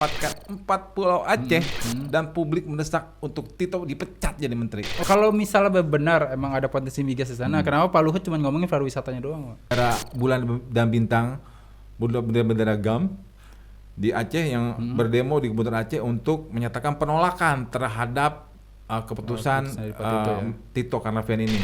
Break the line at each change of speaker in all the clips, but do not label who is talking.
Empat pulau Aceh dan publik mendesak untuk Tito dipecat jadi menteri.
Oh, kalau misalnya benar emang ada potensi migas di sana, kenapa Pak Luhut cuma ngomongin pariwisatanya doang, Pak?
Bendera bulan dan bintang, bendera GAM di Aceh yang berdemo di Gubernur Aceh untuk menyatakan penolakan terhadap keputusan Tito Karnavian ini.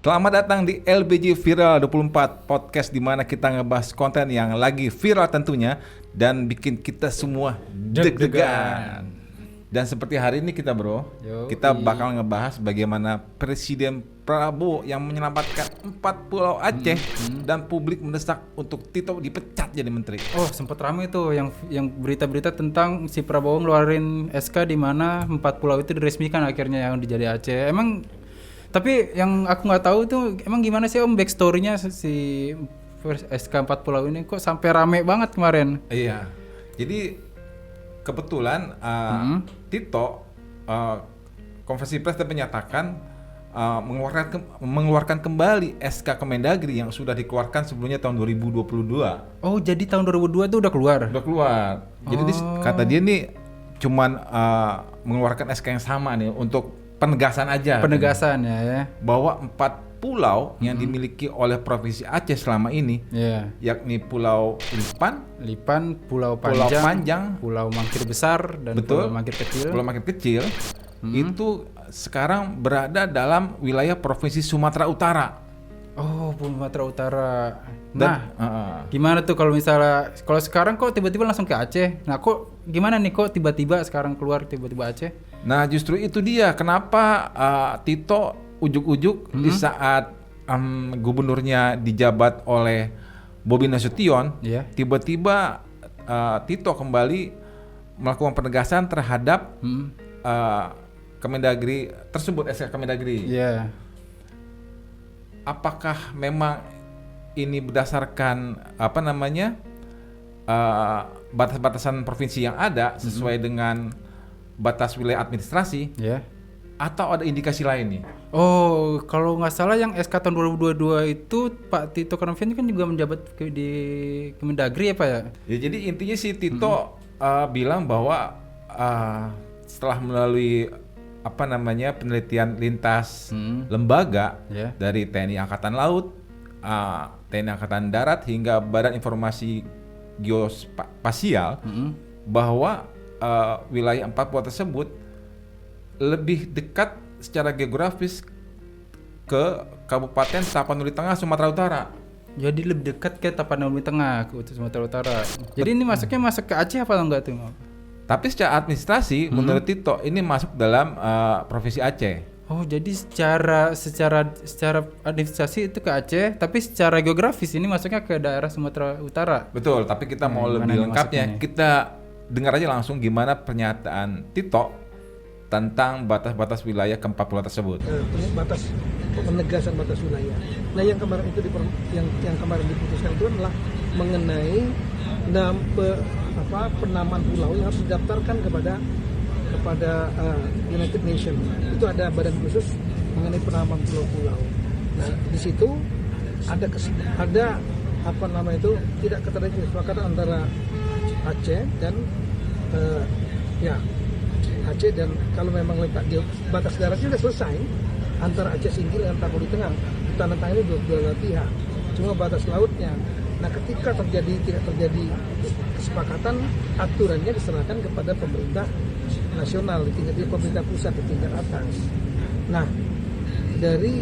Selamat datang di LBJ Viral 24 podcast di mana kita ngebahas konten yang lagi viral tentunya dan bikin kita semua deg-degan. Dan seperti hari ini kita kita bakal ngebahas bagaimana Presiden Prabowo yang menyelamatkan 4 pulau Aceh dan publik mendesak untuk Tito dipecat jadi menteri.
Oh, sempat ramai tuh yang berita-berita tentang si Prabowo ngeluarin SK di mana 4 pulau itu diresmikan akhirnya yang dijadi Aceh. Tapi yang aku nggak tahu tuh emang gimana sih Om backstory-nya si SK 4 pulau ini kok sampai rame banget kemarin?
Iya. Jadi kebetulan Tito konferensi pers menyatakan mengeluarkan kembali SK Kemendagri yang sudah dikeluarkan sebelumnya tahun 2022.
Oh, jadi tahun 2002 tuh udah keluar?
Udah keluar. Jadi kata dia nih cuman mengeluarkan SK yang sama nih untuk penegasan aja.
Penegasan ya.
Bahwa 4 pulau yang dimiliki oleh Provinsi Aceh selama ini, yakni Pulau Lipan, Pulau Panjang,
Pulau Mangkir Besar, dan Pulau Mangkir Kecil.
Pulau Mangkir Kecil itu sekarang berada dalam wilayah Provinsi Sumatera Utara.
Oh, Sumatera Utara. Gimana tuh kalau sekarang kok tiba-tiba langsung ke Aceh? Nah, kok gimana nih kok tiba-tiba sekarang keluar tiba-tiba Aceh?
Nah, justru itu dia kenapa Tito ujuk-ujuk di saat gubernurnya dijabat oleh Bobi Nasution, tiba-tiba Tito kembali melakukan penegasan terhadap Kemendagri tersebut, SK Kemendagri. Apakah memang ini berdasarkan batas-batasan provinsi yang ada sesuai dengan batas wilayah administrasi, atau ada indikasi lain nih?
Oh, kalau nggak salah yang SK tahun 2022 itu Pak Tito Karnavian kan juga menjabat di Kemendagri ya Pak ya? Ya,
jadi intinya si Tito bilang bahwa setelah melalui penelitian lintas lembaga dari TNI Angkatan Laut, TNI Angkatan Darat hingga Badan Informasi Geospasial, bahwa wilayah 4 pulau tersebut lebih dekat secara geografis ke Kabupaten Tapanuli Tengah, Sumatera Utara.
Jadi lebih dekat ke Tapanuli Tengah, ke Sumatera Utara. Jadi ini masuk ke Aceh apa enggak tuh?
Tapi secara administrasi menurut Tito ini masuk dalam Provinsi Aceh.
Oh, jadi secara administrasi itu ke Aceh, tapi secara geografis ini masuknya ke daerah Sumatera Utara.
Betul, tapi kita mau lebih lengkapnya, kita dengar aja langsung gimana pernyataan Tito tentang batas-batas wilayah ke 4 pulau tersebut.
Penegasan batas wilayah. Nah, yang kemarin itu yang kemarin diputuskan itu adalah mengenai penamaan pulau yang harus didaftarkan kepada United Nations. Itu ada badan khusus mengenai penamaan pulau-pulau. Nah, di situ ada tidak kesepakatan antara Aceh dan Aceh, dan kalau memang letak batas daratnya sudah selesai antara Aceh Singgil dan Tapanuli Tengah, ditandatangani dua pihak, cuma batas lautnya. Nah, ketika tidak terjadi kesepakatan, aturannya diserahkan kepada pemerintah nasional di tingkat pemerintah pusat di tingkat atas. Nah, dari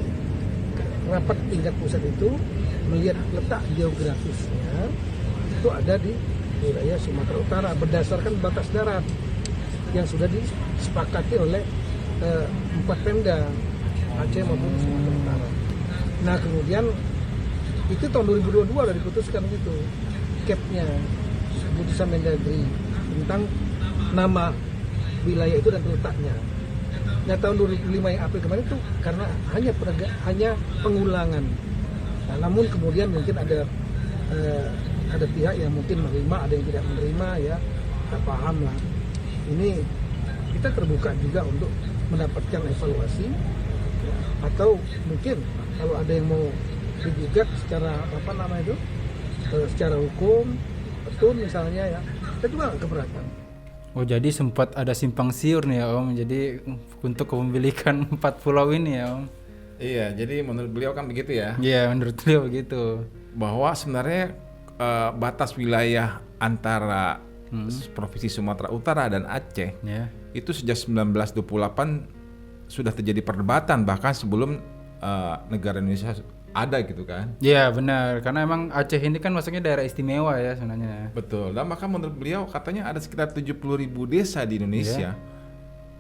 rapat tingkat pusat itu melihat letak geografisnya itu ada di wilayah Sumatera Utara berdasarkan batas darat yang sudah disepakati oleh 4 Pemda Aceh maupun Sumatera Utara. Nah, kemudian itu tahun 2022 sudah diputuskan gitu cap-nya, keputusan Mendagri tentang nama wilayah itu dan letaknya. Nah, tahun 2005 April kemarin itu karena hanya pengulangan. Nah, namun kemudian mungkin ada pihak yang mungkin menerima, ada yang tidak menerima, ya kita paham lah. ini kita terbuka juga untuk mendapatkan evaluasi ya, atau mungkin kalau ada yang mau digugat secara secara hukum betul misalnya ya, kita juga nggak keberatan.
Oh jadi sempat ada simpang siur nih ya Om, jadi untuk kepemilikan 4 pulau ini ya Om.
Iya, jadi menurut beliau kan begitu ya.
Iya menurut beliau begitu.
Bahwa sebenarnya batas wilayah antara Provinsi Sumatera Utara dan Aceh
Ya.
itu sejak 1928 sudah terjadi perdebatan bahkan sebelum negara Indonesia ada gitu kan.
Iya benar, karena emang Aceh ini kan masuknya daerah istimewa ya sebenarnya.
Betul. Dan maka menurut beliau katanya ada sekitar 70.000 desa di Indonesia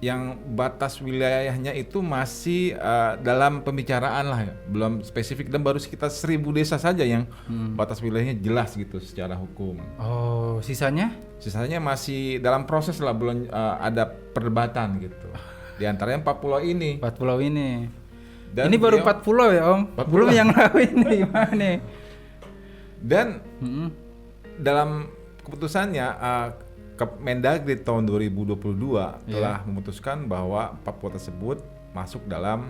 yang batas wilayahnya itu masih dalam pembicaraan lah, belum spesifik, dan baru sekitar 1.000 desa saja yang batas wilayahnya jelas gitu secara hukum.
Oh, sisanya?
Sisanya masih dalam proses lah, belum ada perdebatan gitu. Di antaranya 4 pulau ini.
4 pulau ini.
Dan
ini baru 4 pulau ya Om?
4
Belum
pulau.
yang lain nih gimana nih?
Dan dalam keputusannya Mendagri tahun 2022 telah memutuskan bahwa 4 pulau tersebut masuk dalam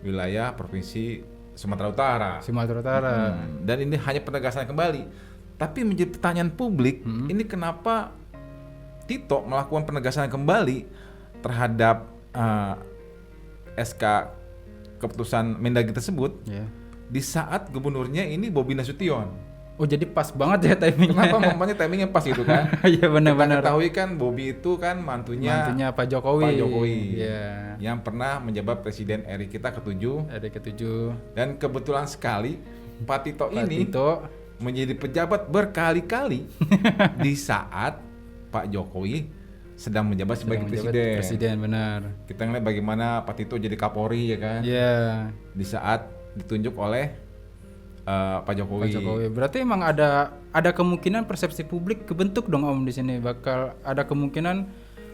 wilayah Provinsi Sumatera Utara.
Sumatera Utara.
Dan ini hanya penegasan kembali. Tapi menjadi pertanyaan publik, ini kenapa Tito melakukan penegasan kembali terhadap SK keputusan Mendagri tersut
Ya.
di saat gubernurnya ini Bobi Nasution.
Oh jadi pas banget ya timingnya.
Kenapa momennya timingnya pas gitu kan?
Iya benar-benar.
Kita ketahui kan Bobi itu kan mantunya
Pak Jokowi.
Pak Jokowi.
Iya.
Yang pernah menjabat presiden RI kita ke-7.
Ada ke-7.
Dan kebetulan sekali Pak Tito
Pak
ini
Tito
menjadi pejabat berkali-kali di saat Pak Jokowi sedang menjabat sebagai
menjabat
presiden.
presiden benar.
Kita ngeliat bagaimana Pak Tito jadi Kapolri ya kan?
Iya.
Di saat ditunjuk oleh Pak Jokowi.
Pak Jokowi. Berarti emang ada kemungkinan persepsi publik kebentuk dong Om di sini, bakal ada kemungkinan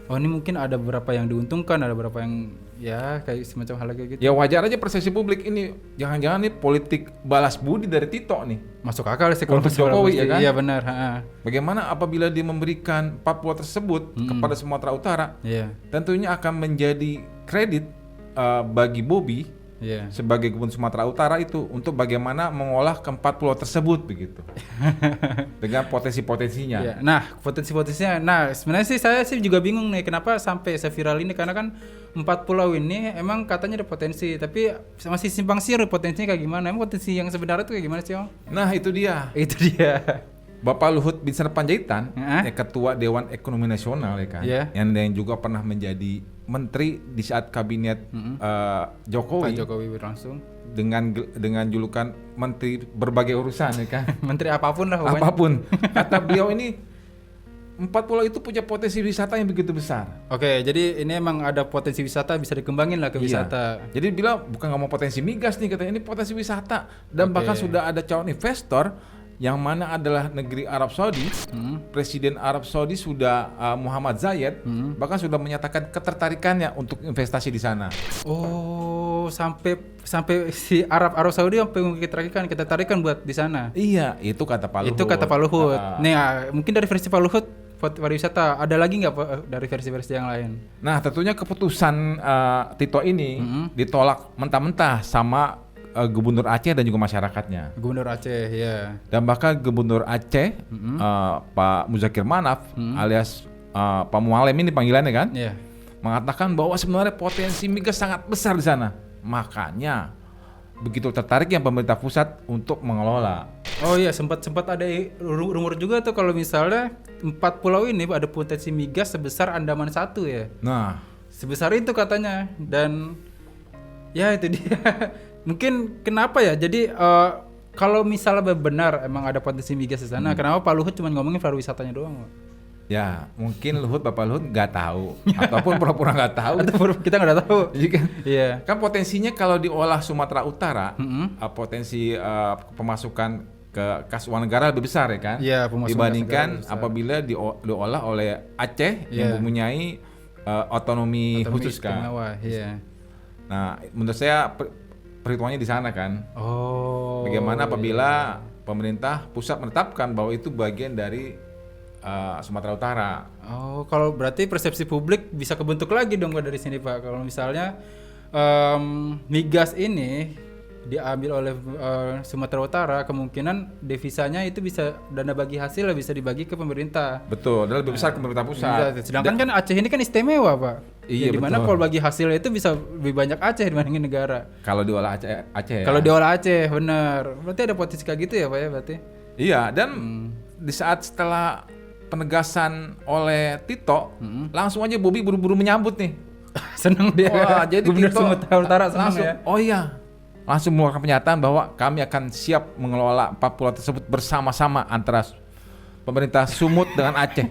oh ini mungkin ada beberapa yang diuntungkan, ada beberapa yang ya kayak semacam hal kayak gitu.
Ya wajar aja persepsi publik ini, jangan-jangan nih politik balas budi dari Tito nih.
Masuk akal sih kalau
Untuk
misalnya
Jokowi,
pasti.
ya kan?
Iya benar,
Bagaimana apabila dia memberikan 4 pulau tersebut kepada Sumatera Utara,
Iya.
tentunya akan menjadi kredit bagi Bobi
Iya.
sebagai gubernur Sumatera Utara itu untuk bagaimana mengolah ke-4 pulau tersebut begitu. Dengan potensi-potensinya.
Iya. Nah, potensi-potensinya. Nah, sebenarnya sih saya sih juga bingung nih kenapa sampai seviral ini, karena kan 4 pulau ini emang katanya ada potensi, tapi masih simpang siur potensinya kayak gimana? Emang potensi yang sebenarnya itu kayak gimana sih, Om?
Nah, itu dia.
Itu dia.
Bapak Luhut Binsar Panjaitan,
Heeh.
Ketua Dewan Ekonomi Nasional ya kan,
Iya.
yang juga pernah menjadi menteri di saat kabinet Jokowi,
Pak Jokowi berlangsung.
dengan julukan menteri berbagai urusan ya kan,
Menteri apapun lah pokoknya.
apapun. Kata beliau ini 4 pulau itu punya potensi wisata yang begitu besar.
Oke, jadi ini emang ada potensi wisata, bisa dikembangin lah ke
Iya.
wisata.
Jadi bilang bukan nggak mau potensi migas nih katanya, ini potensi wisata, dan bahkan sudah ada calon investor yang mana adalah negeri Arab Saudi. Presiden Arab Saudi sudah Muhammad Zayed bahkan sudah menyatakan ketertarikannya untuk investasi di sana.
Oh, sampai si Arab Saudi sampai kita tarikan buat di sana.
Iya, itu kata Pak Luhut.
Itu kata Pak Luhut.
Ah.
Nih, mungkin dari versi Pak Luhut pariwisata ada lagi nggak Pak, dari versi-versi yang lain?
Nah, tentunya keputusan Tito ini ditolak mentah-mentah sama Gubernur Aceh dan juga masyarakatnya.
Gubernur Aceh, ya.
Dan bahkan Gubernur Aceh Pak Muzakir Manaf alias Pak Mualem ini panggilannya kan,
Iya.
mengatakan bahwa sebenarnya potensi migas sangat besar di sana. Makanya begitu tertarik yang pemerintah pusat untuk mengelola.
Oh iya, sempat ada rumor juga tuh kalau misalnya 4 pulau ini ada potensi migas sebesar Andaman 1 ya.
Nah,
Sebesar itu katanya, dan ya itu dia. Mungkin kenapa ya? Jadi kalau misalnya benar emang ada potensi migas di sana, kenapa Pak Luhut cuma ngomongin pariwisatanya doang, Pak?
ya mungkin Bapak Luhut nggak tahu ataupun pura-pura nggak tahu.
Atau kita nggak tahu. Iya.
Kan potensinya kalau diolah Sumatera Utara, potensi pemasukan ke kas uang negara lebih besar ya kan,
Iya, pemasukan
dibandingkan
kas negara
apabila diolah oleh Aceh yang mempunyai otonomi khusus kan.
istimewa, iya.
Nah, menurut saya perhitungannya di sana kan.
Oh.
Bagaimana apabila pemerintah pusat menetapkan bahwa itu bagian dari Sumatera Utara.
Oh, kalau berarti persepsi publik bisa kebentuk lagi dong Pak dari sini Pak. Kalau misalnya migas ini diambil oleh Sumatera Utara, kemungkinan devisanya itu bisa dana bagi hasil bisa dibagi ke pemerintah.
Betul, dan lebih besar ke pemerintah pusat.
Sedangkan kan Aceh ini kan istimewa Pak.
Iya,
di mana
betul.
kalau bagi hasil itu bisa lebih banyak Aceh dibandingin negara.
Kalau diolah Aceh ya.
Kalau diolah Aceh, benar. Berarti ada potensi kayak gitu ya Pak ya berarti.
Iya, dan di saat setelah penegasan oleh Tito, langsung aja Bobby buru-buru menyambut nih.
Senang dia.
Wah, jadi
Gubernur
Tito
Sumatera Utara senang
langsung,
ya.
oh iya, langsung mengeluarkan pernyataan bahwa kami akan siap mengelola 4 pulau tersebut bersama-sama antara pemerintah Sumut dengan Aceh.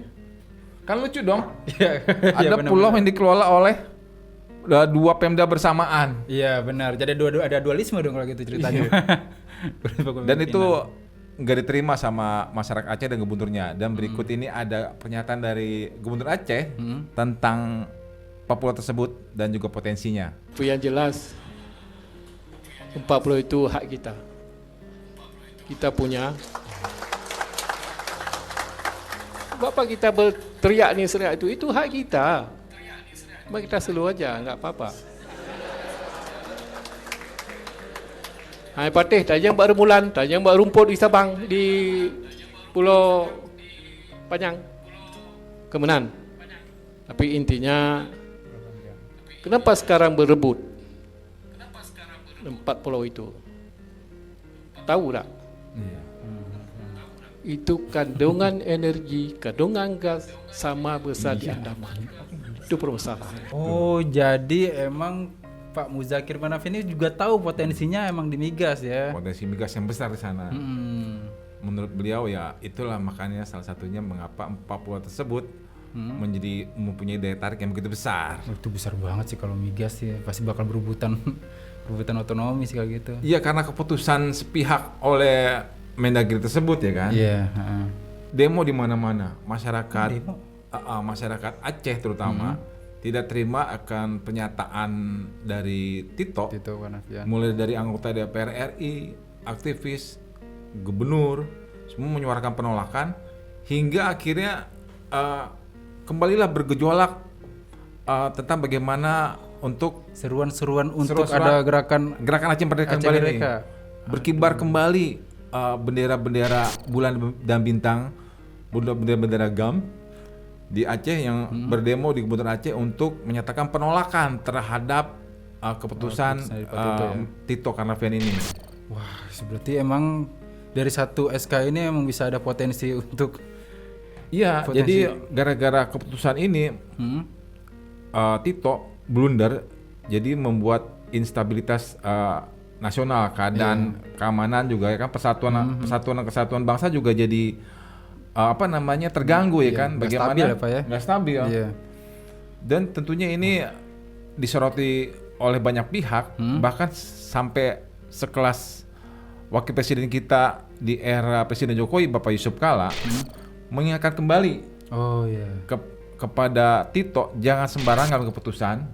Kan lucu dong.
Iya.
Ada pulau yang dikelola oleh dua Pemda bersamaan.
Iya benar. Jadi ada dualisme dong kalau gitu ceritanya.
Dan itu nggak diterima sama masyarakat Aceh dan gubernurnya. Dan berikut ini ada pernyataan dari Gubernur Aceh tentang Papua tersebut dan juga potensinya.
Yang jelas 40 itu hak kita. Kita punya. Bapak kita berteriak ni seriak itu hak kita. Bapak kita slow aja, enggak apa-apa. Hai patih, tajam buat remulan, tajam buat rumput di Sabang, di Pulau Panjang, Kemenan. Tapi intinya, kenapa sekarang berebut 4 pulau itu? Tahu tak? Itu kandungan energi, kandungan gas sama besar di Andaman. Itu permasalahan.
Oh, jadi emang Pak Muzakir Manaf ini juga tahu potensinya emang di migas ya.
Potensi migas yang besar di sana.
Hmm.
Menurut beliau ya itulah makanya salah satunya mengapa Papua tersebut menjadi mempunyai daya tarik yang begitu besar.
Oh, itu besar banget sih kalau migas ya. Pasti bakal berebutan otonomi sih kayak gitu.
Iya, karena keputusan sepihak oleh Mendagri tersebut ya kan.
Iya,
Demo di mana-mana, masyarakat
Demo?
Masyarakat Aceh terutama tidak terima akan pernyataan dari Tito.
Tito Karnavian.
Mulai dari anggota DPR RI, aktivis, gubernur, semua menyuarakan penolakan hingga akhirnya kembalilah bergejolak tentang bagaimana untuk
Seruan-seruan untuk
Seruan-seruan
ada gerakan
gerakan Aceh Merdeka
Aceh
kembali
Merdeka.
nih. Berkibar kembali bendera-bendera bulan dan bintang, bendera-bendera GAM di Aceh yang berdemo di Gubernur Aceh untuk menyatakan penolakan terhadap keputusan
keputusan dari Pak Tito, ya.
Tito Karnavian ini.
Wah, berarti emang dari satu SK ini emang bisa ada potensi untuk
Iya,
Potensi.
jadi gara-gara keputusan ini Tito blunder, jadi membuat instabilitas nasional, keadaan keamanan juga ya kan, persatuan dan kesatuan bangsa juga jadi terganggu ya kan,
nggak
bagaimana
stabil ya, Pak, ya?
nggak stabil.
Iya.
Dan tentunya ini disoroti oleh banyak pihak, bahkan sampai sekelas wakil presiden kita di era Presiden Jokowi, Bapak Yusuf Kala, mengingatkan kembali
Oh iya.
kepada Tito jangan sembarangan keputusan,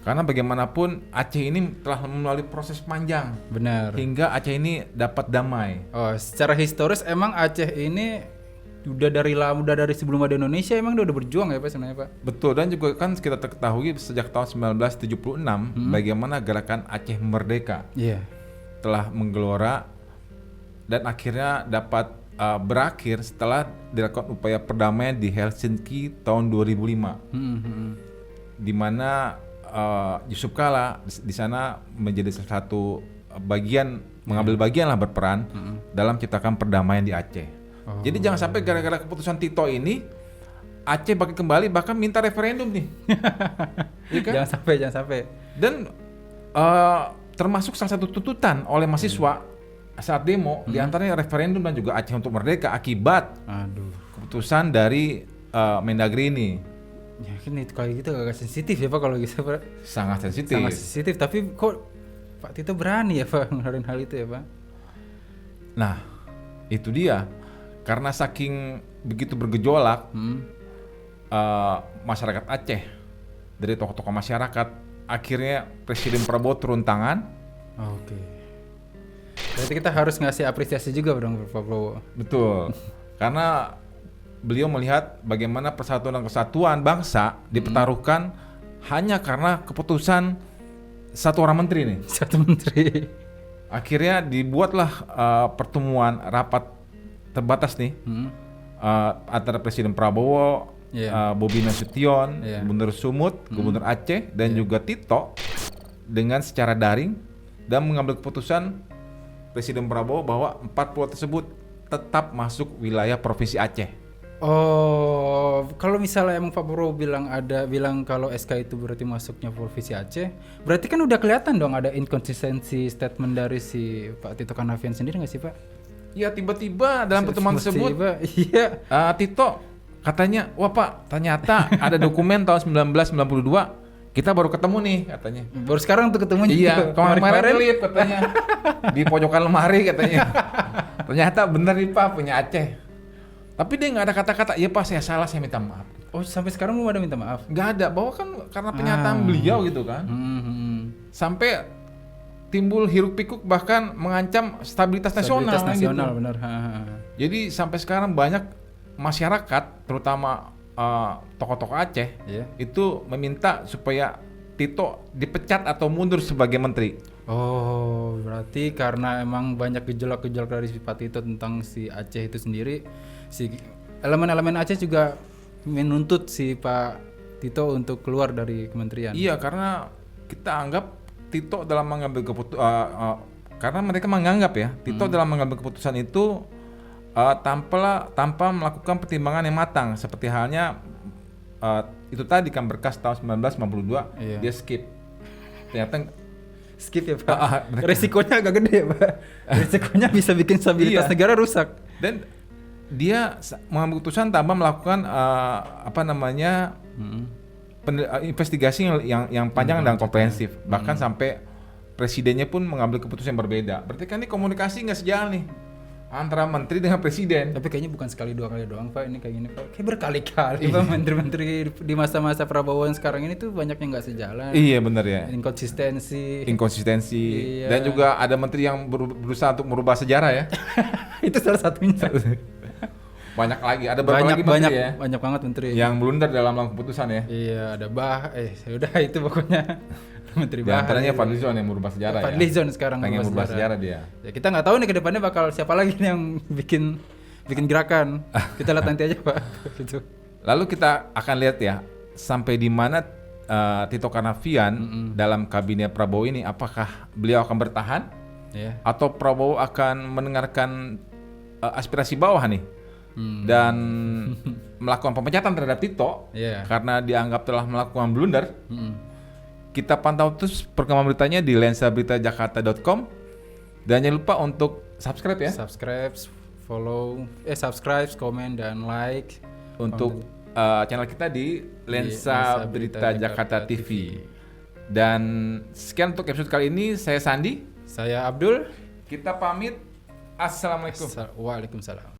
karena bagaimanapun Aceh ini telah melalui proses panjang
Benar.
hingga Aceh ini dapat damai.
Oh, secara historis emang Aceh ini udah dari sebelum ada Indonesia emang dia udah berjuang ya Pak sebenarnya Pak.
Betul, dan juga kan kita ketahui sejak tahun 1976 bagaimana gerakan Aceh Merdeka
Iya.
telah menggelora dan akhirnya dapat berakhir setelah dilakukan upaya perdamaian di Helsinki tahun 2005, di mana Yusuf Kala di sana menjadi salah satu bagian, mengambil bagian lah, berperan dalam ciptakan perdamaian di Aceh. Jadi jangan sampai gara-gara keputusan Tito ini Aceh bakal kembali, bahkan minta referendum nih. Iya kan?
Jangan sampai.
Dan termasuk salah satu tuntutan oleh mahasiswa saat demo, diantaranya referendum dan juga Aceh untuk merdeka akibat
Aduh.
keputusan dari Mendagri ini.
Ya kan itu kayak gitu agak sensitif ya Pak kalau gitu Pak.
Sangat sensitif.
Sangat sensitif, tapi kok Pak Tito berani ya Pak ngeluarin hal itu ya Pak?
Nah, itu dia. Karena saking begitu bergejolak masyarakat Aceh, dari tokoh-tokoh masyarakat, akhirnya Presiden Prabowo turun tangan.
Oke. Berarti kita harus ngasih apresiasi juga dong Pak Prabowo.
Betul. Karena beliau melihat bagaimana persatuan dan kesatuan bangsa dipertaruhkan hanya karena keputusan satu orang menteri nih.
Satu menteri.
Akhirnya dibuatlah pertemuan rapat terbatas nih antara Presiden Prabowo, Bobi Nasution, Gubernur Sumut, Gubernur Aceh, dan juga Tito dengan secara daring dan mengambil keputusan Presiden Prabowo bahwa 4 pulau tersebut tetap masuk wilayah Provinsi Aceh.
Oh, kalau misalnya emang Pak Prabowo bilang kalau SK itu berarti masuknya Provinsi Aceh, berarti kan udah kelihatan dong ada inkonsistensi statement dari si Pak Tito Karnavian sendiri nggak sih Pak?
Ya tiba-tiba dalam pertemuan tersebut,
iya.
Tito katanya, wah Pak, ternyata ada dokumen tahun 1992. Kita baru ketemu nih katanya.
Baru sekarang tuh ketemunya.
Iya, kemarin klip katanya. Di pojokan lemari katanya. Ternyata bener nih Pak punya Aceh. Tapi dia nggak ada kata-kata, iya Pak saya salah, saya minta maaf.
Oh sampai sekarang belum ada minta maaf?
Nggak ada, bahwa kan karena pernyataan beliau gitu kan. Sampai timbul hiruk pikuk bahkan mengancam stabilitas nasional.
Stabilitas nasional
gitu.
Benar.
Jadi sampai sekarang banyak masyarakat, terutama tokoh-tokoh Aceh, itu meminta supaya Tito dipecat atau mundur sebagai menteri.
Oh, berarti karena emang banyak gejolak-gejolak dari Pak Tito tentang si Aceh itu sendiri, si elemen-elemen Aceh juga menuntut si Pak Tito untuk keluar dari kementerian.
Iya, karena kita anggap Tito dalam mengambil keputusan, karena mereka menganggap ya, Tito dalam mengambil keputusan itu tanpa melakukan pertimbangan yang matang, seperti halnya itu tadi kan berkas tahun 1992 dia skip. Ternyata
skip ya Pak. Resikonya agak gede ya Pak. Resikonya bisa bikin stabilitas negara rusak.
Dan dia mengambil keputusan tanpa melakukan investigasi yang panjang dan komprehensif. Bahkan sampai presidennya pun mengambil keputusan yang berbeda. Berarti kan ini komunikasi nggak sejalan nih antara menteri dengan presiden.
Tapi kayaknya bukan sekali dua kali doang Pak, ini kayak gini Pak. Kayak berkali-kali Pak menteri-menteri di masa-masa Prabowo yang sekarang ini tuh banyak yang nggak sejalan.
Iya benar ya.
Inkonsistensi.
Iya. Dan juga ada menteri yang berusaha untuk merubah sejarah ya.
Itu salah satunya.
Banyak lagi, ada berapa lagi menteri ya?
Banyak banget menteri.
Yang blunder dalam keputusan ya.
Iya, ada udah itu pokoknya. Menteri
Di antaranya Fadlizon yang merubah sejarah ya.
Fadlizon sekarang
pengen merubah sejarah dia.
Ya kita nggak tahu nih ke depannya bakal siapa lagi nih yang bikin gerakan. Kita lihat nanti aja Pak. Gitu.
Lalu kita akan lihat ya sampai di mana Tito Karnavian dalam kabinet Prabowo ini, apakah beliau akan bertahan atau Prabowo akan mendengarkan aspirasi bawah nih dan melakukan pemecatan terhadap Tito karena dianggap telah melakukan blunder. Kita pantau terus perkembangan beritanya di lensaberitajakarta.com dan jangan lupa untuk subscribe ya.
Subscribe, komen dan like
untuk channel kita di Lensa Berita Jakarta TV. Dan sekian untuk episode kali ini. Saya Sandi,
saya Abdul.
Kita pamit. Assalamualaikum.
Waalaikumsalam.